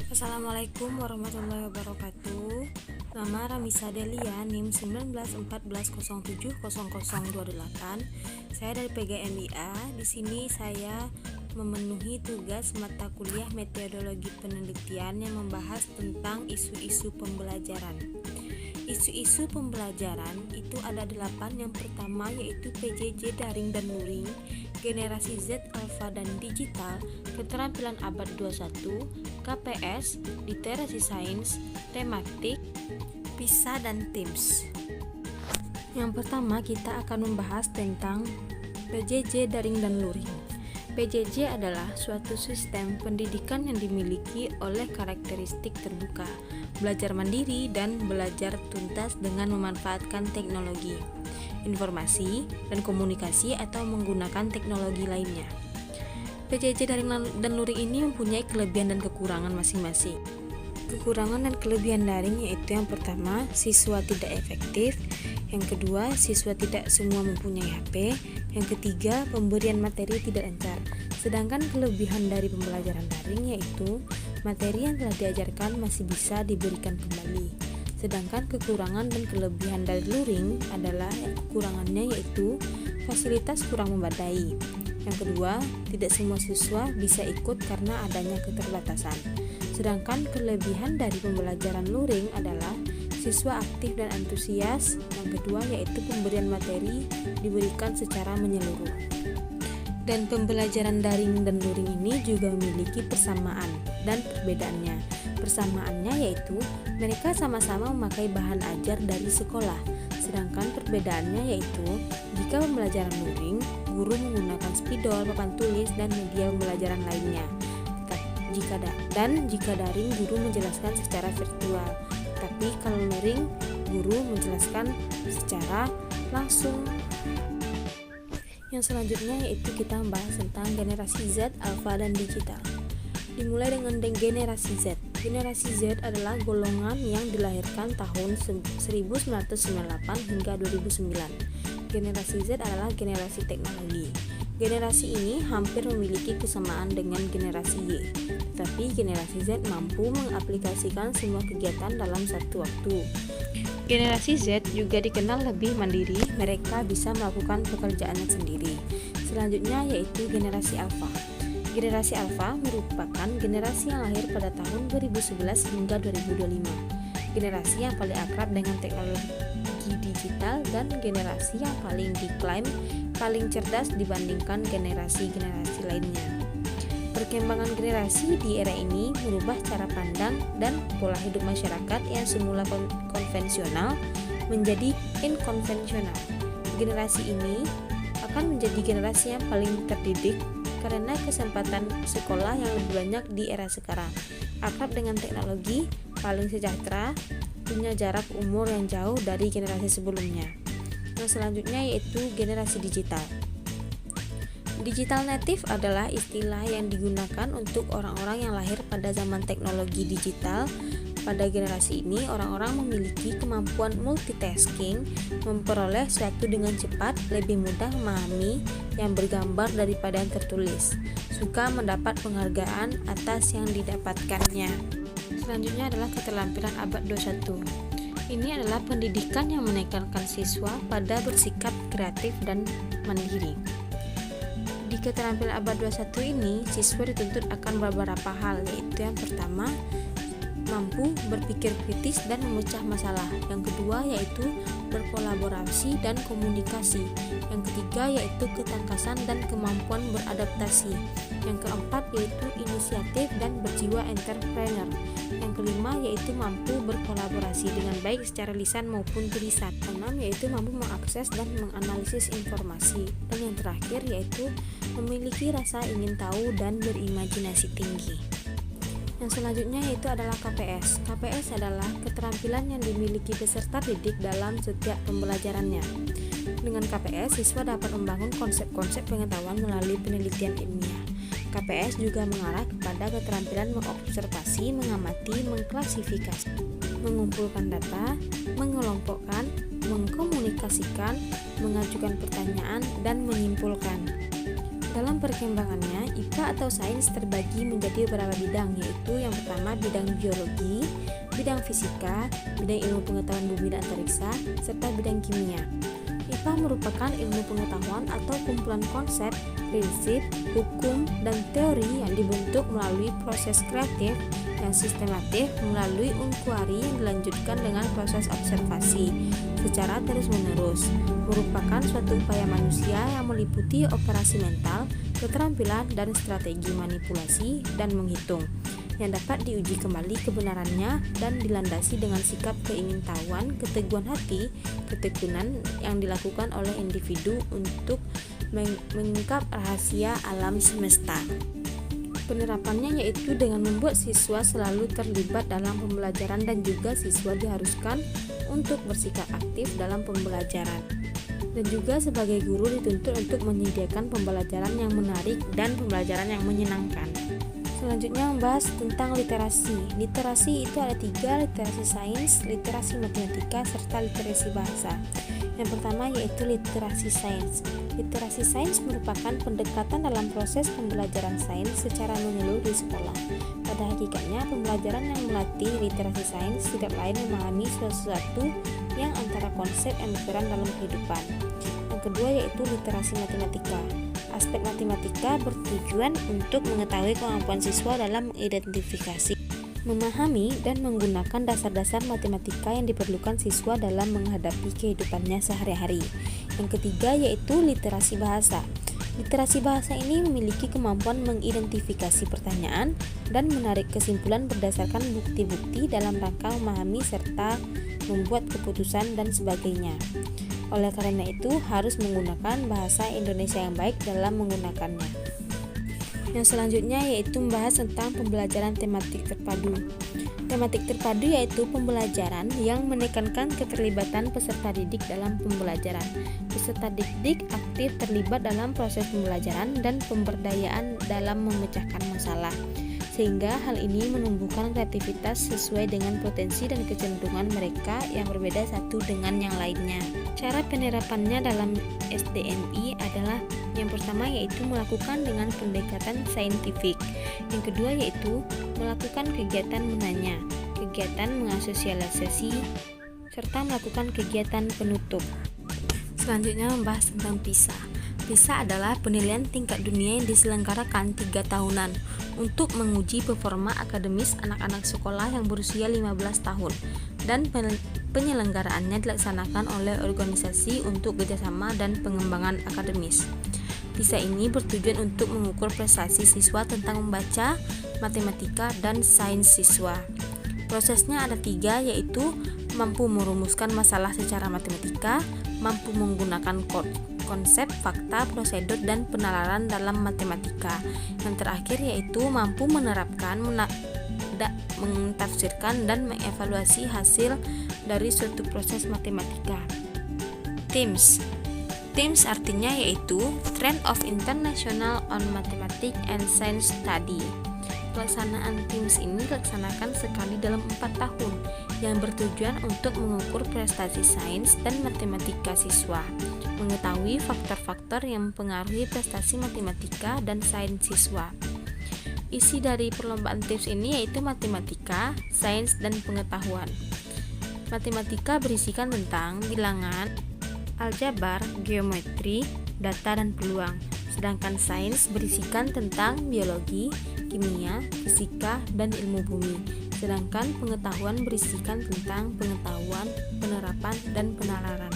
Assalamualaikum warahmatullahi wabarakatuh. Nama Ramisa Delia, NIM 1914070028. Saya dari PGMIA. Di sini saya memenuhi tugas mata kuliah metodologi penelitian yang membahas tentang isu-isu pembelajaran. Isu-isu pembelajaran itu ada 8. Yang pertama yaitu PJJ daring dan luring, generasi Z, alfa dan digital, keterampilan abad 21, KPS, literasi sains, tematik, PISA dan TIMSS. Yang pertama kita akan membahas tentang PJJ daring dan luring. PJJ adalah suatu sistem pendidikan yang dimiliki oleh karakteristik terbuka, belajar mandiri dan belajar tuntas dengan memanfaatkan teknologi, informasi, dan komunikasi atau menggunakan teknologi lainnya. PJJ daring dan luring ini mempunyai kelebihan dan kekurangan masing-masing. Kekurangan dan kelebihan daring yaitu yang pertama, siswa tidak efektif. Yang kedua, siswa tidak semua mempunyai HP. Yang ketiga, pemberian materi tidak lancar. Sedangkan kelebihan dari pembelajaran daring yaitu materi yang telah diajarkan masih bisa diberikan kembali. Sedangkan kekurangan dan kelebihan dari luring adalah kekurangannya yaitu fasilitas kurang memadai. Yang kedua, tidak semua siswa bisa ikut karena adanya keterbatasan. Sedangkan kelebihan dari pembelajaran luring adalah siswa aktif dan antusias. Yang kedua yaitu pemberian materi diberikan secara menyeluruh. Dan pembelajaran daring dan luring ini juga memiliki persamaan dan perbedaannya. Persamaannya yaitu mereka sama-sama memakai bahan ajar dari sekolah. Sedangkan perbedaannya yaitu jika pembelajaran luring, guru menggunakan spidol, papan tulis, dan media pembelajaran lainnya. Jika daring, guru menjelaskan secara virtual. Tapi kalau luring, guru menjelaskan secara langsung. Yang selanjutnya yaitu kita membahas tentang generasi Z, alfa, dan digital. Dimulai dengan generasi Z. Generasi Z adalah golongan yang dilahirkan tahun 1998 hingga 2009. Generasi Z adalah generasi teknologi. Generasi ini hampir memiliki kesamaan dengan generasi Y, tetapi generasi Z mampu mengaplikasikan semua kegiatan dalam satu waktu. Generasi Z juga dikenal lebih mandiri, mereka bisa melakukan pekerjaannya sendiri. Selanjutnya yaitu generasi alfa. Generasi alfa merupakan generasi yang lahir pada tahun 2011 hingga 2025. Generasi yang paling akrab dengan teknologi digital dan generasi yang paling diklaim paling cerdas dibandingkan generasi-generasi lainnya. Perkembangan generasi di era ini merubah cara pandang dan pola hidup masyarakat yang semula konvensional menjadi inkonvensional. Generasi ini akan menjadi generasi yang paling terdidik karena kesempatan sekolah yang lebih banyak di era sekarang, akrab dengan teknologi, paling sejahtera, punya jarak umur yang jauh dari generasi sebelumnya. Yang selanjutnya yaitu generasi digital. Digital native adalah istilah yang digunakan untuk orang-orang yang lahir pada zaman teknologi digital. Pada generasi ini, orang-orang memiliki kemampuan multitasking, memperoleh sesuatu dengan cepat, lebih mudah memahami yang bergambar daripada yang tertulis, suka mendapat penghargaan atas yang didapatkannya. Selanjutnya adalah keterampilan abad 21. Ini adalah pendidikan yang menekankan siswa pada bersikap kreatif dan mandiri. Di keterampilan abad 21 ini, siswa dituntut akan beberapa hal, yaitu yang pertama, mampu berpikir kritis dan memecah masalah. Yang kedua yaitu berkolaborasi dan komunikasi. Yang ketiga yaitu ketangkasan dan kemampuan beradaptasi. Yang keempat yaitu inisiatif dan berjiwa entrepreneur. Yang kelima yaitu mampu berkolaborasi dengan baik secara lisan maupun tulisan. Keenam yaitu mampu mengakses dan menganalisis informasi. Dan yang terakhir yaitu memiliki rasa ingin tahu dan berimajinasi tinggi. Yang selanjutnya yaitu adalah KPS. KPS adalah keterampilan yang dimiliki peserta didik dalam setiap pembelajarannya. Dengan KPS, siswa dapat membangun konsep-konsep pengetahuan melalui penelitian ilmiah. KPS juga mengarah kepada keterampilan mengobservasi, mengamati, mengklasifikasi, mengumpulkan data, mengelompokkan, mengkomunikasikan, mengajukan pertanyaan, dan menyimpulkan. Dalam perkembangannya, IPA atau sains terbagi menjadi beberapa bidang, yaitu yang pertama bidang biologi, bidang fisika, bidang ilmu pengetahuan bumi dan antariksa, serta bidang kimia. IPA merupakan ilmu pengetahuan atau kumpulan konsep, prinsip, hukum, dan teori yang dibentuk melalui proses kreatif yang sistematis melalui inkuari yang dilanjutkan dengan proses observasi secara terus-menerus, merupakan suatu upaya manusia yang meliputi operasi mental, keterampilan, dan strategi manipulasi dan menghitung, yang dapat diuji kembali kebenarannya dan dilandasi dengan sikap keingintahuan, keteguhan hati, ketekunan yang dilakukan oleh individu untuk mengungkap rahasia alam semesta. Penerapannya yaitu dengan membuat siswa selalu terlibat dalam pembelajaran dan juga siswa diharuskan untuk bersikap aktif dalam pembelajaran. Dan juga sebagai guru dituntut untuk menyediakan pembelajaran yang menarik dan pembelajaran yang menyenangkan. Selanjutnya membahas tentang literasi. Literasi itu ada 3, literasi sains, literasi matematika, serta literasi bahasa. Yang pertama yaitu literasi sains. Literasi sains merupakan pendekatan dalam proses pembelajaran sains secara menyeluruh di sekolah. Pada hakikatnya, pembelajaran yang melatih literasi sains tidak lain memahami sesuatu yang antara konsep yang berperan dalam kehidupan. Yang kedua yaitu literasi matematika. Aspek matematika bertujuan untuk mengetahui kemampuan siswa dalam mengidentifikasi, memahami, dan menggunakan dasar-dasar matematika yang diperlukan siswa dalam menghadapi kehidupannya sehari-hari. Yang ketiga yaitu literasi bahasa. Literasi bahasa ini memiliki kemampuan mengidentifikasi pertanyaan dan menarik kesimpulan berdasarkan bukti-bukti dalam rangka memahami serta membuat keputusan dan sebagainya. Oleh karena itu, harus menggunakan bahasa Indonesia yang baik dalam menggunakannya. Yang selanjutnya yaitu membahas tentang pembelajaran tematik terpadu. Tematik terpadu yaitu pembelajaran yang menekankan keterlibatan peserta didik dalam pembelajaran. Peserta didik aktif terlibat dalam proses pembelajaran dan pemberdayaan dalam memecahkan masalah, sehingga hal ini menumbuhkan kreativitas sesuai dengan potensi dan kecenderungan mereka yang berbeda satu dengan yang lainnya. Cara penerapannya dalam SDMI adalah yang pertama yaitu melakukan dengan pendekatan saintifik. Yang kedua yaitu melakukan kegiatan menanya, kegiatan mengasosialisasi, serta melakukan kegiatan penutup. Selanjutnya membahas tentang PISA. PISA adalah penilaian tingkat dunia yang diselenggarakan 3 tahunan untuk menguji performa akademis anak-anak sekolah yang berusia 15 tahun dan penyelenggaraannya dilaksanakan oleh organisasi untuk kerjasama dan pengembangan akademis. PISA ini bertujuan untuk mengukur prestasi siswa tentang membaca, matematika, dan sains siswa. Prosesnya ada 3 yaitu mampu merumuskan masalah secara matematika, mampu menggunakan konsep, fakta, prosedur, dan penalaran dalam matematika. Yang terakhir yaitu mampu menerapkan, mentafsirkan, dan mengevaluasi hasil dari suatu proses matematika. TIMSS artinya yaitu Trend of International on Mathematics and Science Study. Pelaksanaan TIMSS ini dilaksanakan sekali dalam 4 tahun yang bertujuan untuk mengukur prestasi sains dan matematika siswa, mengetahui faktor-faktor yang mempengaruhi prestasi matematika dan sains siswa. Isi dari perlombaan TIMSS ini yaitu matematika, sains, dan pengetahuan. Matematika berisikan tentang bilangan, aljabar, geometri, data, dan peluang. Sedangkan sains berisikan tentang biologi, kimia, fisika, dan ilmu bumi. Sedangkan pengetahuan berisikan tentang pengetahuan, penerapan, dan penalaran.